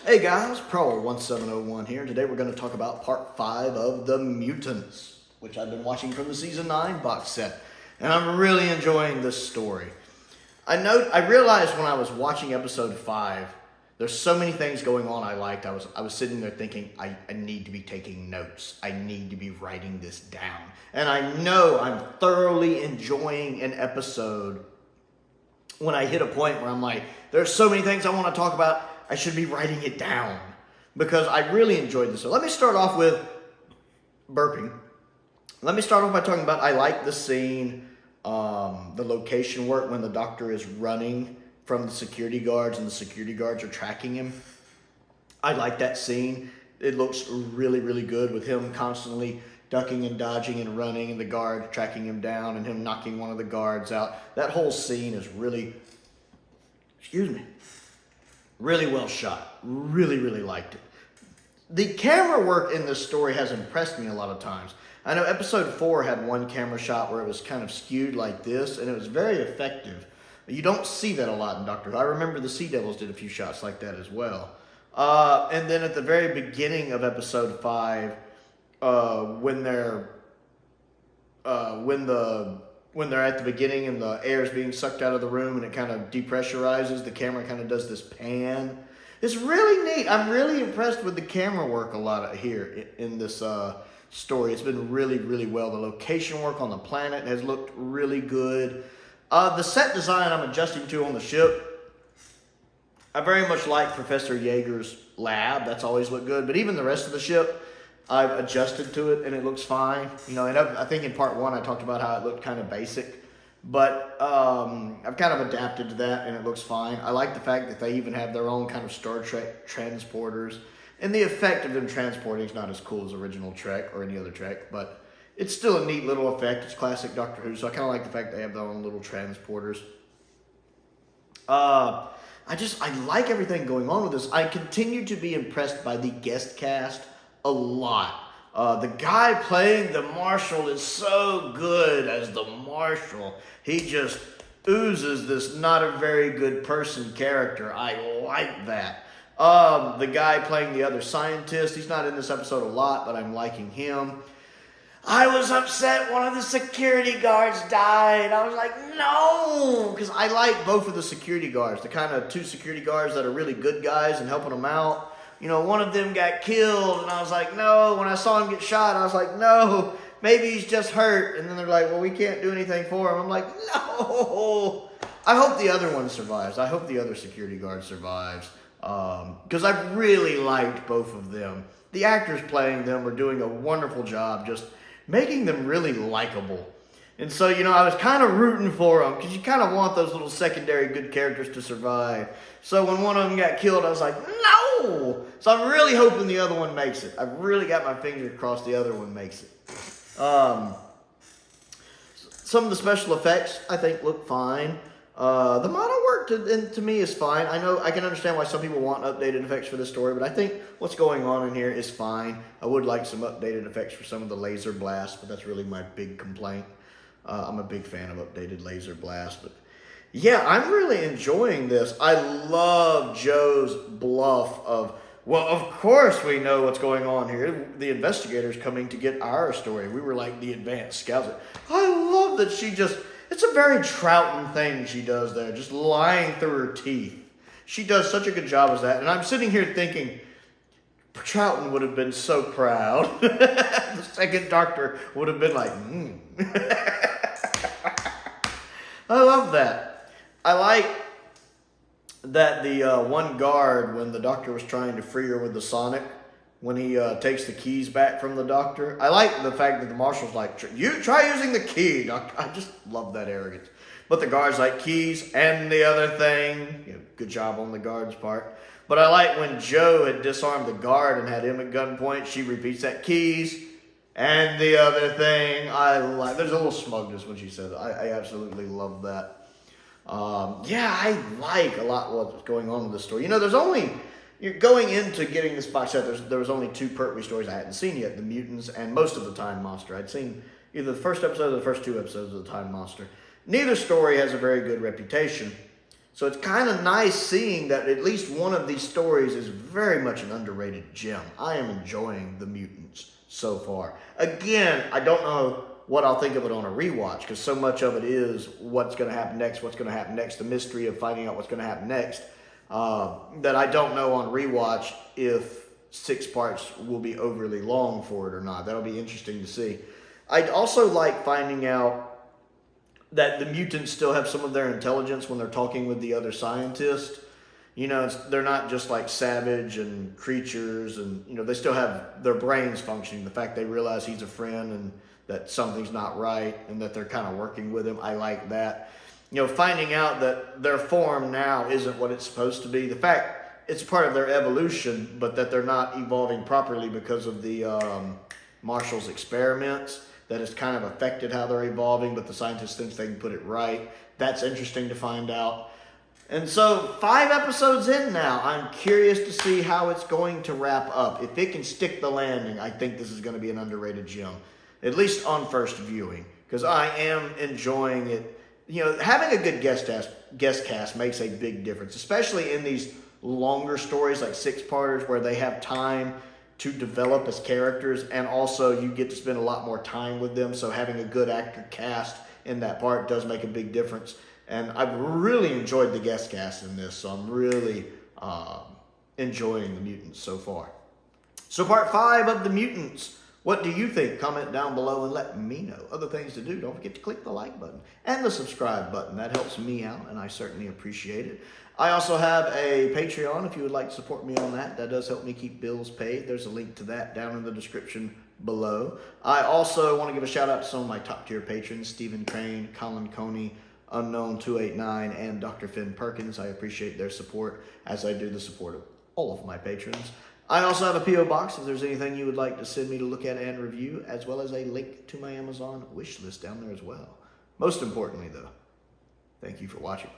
Hey guys, Prowl 1701 here. Today we're going to talk about part 5 of The Mutants, which I've been watching from the season 9 box set. And I'm really enjoying this story. I realized when I was watching episode 5, there's so many things going on I liked. I was sitting there thinking, I need to be taking notes. I need to be writing this down. And I know I'm thoroughly enjoying an episode when I hit a point where I'm like, there's so many things I want to talk about. I should be writing it down because I really enjoyed this. So let me start off with burping. Let me start off by talking about I like the scene, the location work when the doctor is running from the security guards and the security guards are tracking him. I like that scene. It looks really, really good with him constantly ducking and dodging and running and the guard tracking him down and him knocking one of the guards out. That whole scene is really, really well shot. Really, really liked it. The camera work in this story has impressed me a lot of times. I know episode 4 had one camera shot where it was kind of skewed like this, and it was very effective. You don't see that a lot in Doctor Who. I remember the Sea Devils did a few shots like that as well. And then at the very beginning of episode 5, when they're at the beginning and the air is being sucked out of the room and it kind of depressurizes, the camera kind of does this pan. It's really neat. I'm really impressed with the camera work a lot here in this story. It's been really, really well. The location work on the planet has looked really good. The set design I'm adjusting to on the ship, I very much like Professor Yeager's lab. That's always looked good. But even the rest of the ship, I've adjusted to it and it looks fine. You know, and I think in part 1 I talked about how it looked kind of basic, but I've kind of adapted to that and it looks fine. I like the fact that they even have their own kind of Star Trek transporters, and the effect of them transporting is not as cool as original Trek or any other Trek, but it's still a neat little effect. It's classic Doctor Who, so I kind of like the fact they have their own little transporters. I like everything going on with this. I continue to be impressed by the guest cast a lot. The guy playing the Marshal is so good as the Marshal. He just oozes this not a very good person character. I like that. The guy playing the other scientist, he's not in this episode a lot, but I'm liking him. I was upset one of the security guards died. I was like, no, because I like both of the security guards, the kind of 2 security guards that are really good guys and helping them out. You know, one of them got killed, and I was like, no. When I saw him get shot, I was like, no, maybe he's just hurt. And then they're like, well, we can't do anything for him. I'm like, no. I hope the other one survives. I hope the other security guard survives, because I really liked both of them. The actors playing them were doing a wonderful job just making them really likable. And so, you know, I was kind of rooting for them because you kind of want those little secondary good characters to survive. So when one of them got killed, I was like, no! So I'm really hoping the other one makes it. I've really got my fingers crossed the other one makes it. Some of the special effects, I think, look fine. The model work to me is fine. I know I can understand why some people want updated effects for this story, but I think what's going on in here is fine. I would like some updated effects for some of the laser blasts, but that's really my big complaint. I'm a big fan of updated laser blasts, but yeah, I'm really enjoying this. I love Joe's bluff of, well, of course we know what's going on here. The investigator's coming to get our story. We were like the advanced scouts. I love that it's a very Troughton thing she does there, just lying through her teeth. She does such a good job as that. And I'm sitting here thinking, Troughton would have been so proud. The second Doctor would have been like, I love that. I like that the one guard, when the Doctor was trying to free her with the Sonic, when he takes the keys back from the Doctor. I like the fact that the Marshal's like, you try using the key, Doctor. I just love that arrogance. But the guard's like, keys and the other thing. You know, good job on the guard's part. But I like when Joe had disarmed the guard and had him at gunpoint, she repeats that, keys and the other thing. There's a little smugness when she says it. I absolutely love that. Yeah, I like a lot what's going on with this story. You know, you're going into getting this box set, there was only 2 Pertwee stories I hadn't seen yet, The Mutants and most of the Time Monster. I'd seen either the first episode or the first 2 episodes of the Time Monster. Neither story has a very good reputation. So it's kind of nice seeing that at least one of these stories is very much an underrated gem. I am enjoying the Mutants so far. Again, I don't know what I'll think of it on a rewatch, because so much of it is what's going to happen next, the mystery of finding out what's going to happen next, that I don't know on rewatch if 6 parts will be overly long for it or not. That'll be interesting to see. I'd also like finding out that the mutants still have some of their intelligence when they're talking with the other scientists. You know, they're not just like savage and creatures, and, you know, they still have their brains functioning. The fact they realize he's a friend and that something's not right and that they're kind of working with him, I like that. You know, finding out that their form now isn't what it's supposed to be. The fact it's part of their evolution, but that they're not evolving properly because of the Marshall's experiments, that has kind of affected how they're evolving, but the scientist thinks they can put it right. That's interesting to find out. And so 5 episodes in now, I'm curious to see how it's going to wrap up. If it can stick the landing, I think this is going to be an underrated gem, at least on first viewing, because I am enjoying it. You know, having a good guest cast makes a big difference, especially in these longer stories like 6-parters where they have time to develop as characters, and also you get to spend a lot more time with them. So having a good actor cast in that part does make a big difference. And I've really enjoyed the guest cast in this, so I'm really enjoying the Mutants so far. So part 5 of the Mutants. What do you think? Comment down below and let me know. Other things to do, don't forget to click the like button and the subscribe button. That helps me out, and I certainly appreciate it. I also have a Patreon if you would like to support me on that. That does help me keep bills paid. There's a link to that down in the description below. I also want to give a shout out to some of my top tier patrons, Stephen Crane, Colin Coney, Unknown289, and Dr. Finn Perkins. I appreciate their support, as I do the support of all of my patrons. I also have a P.O. box if there's anything you would like to send me to look at and review, as well as a link to my Amazon wish list down there as well. Most importantly, though, thank you for watching.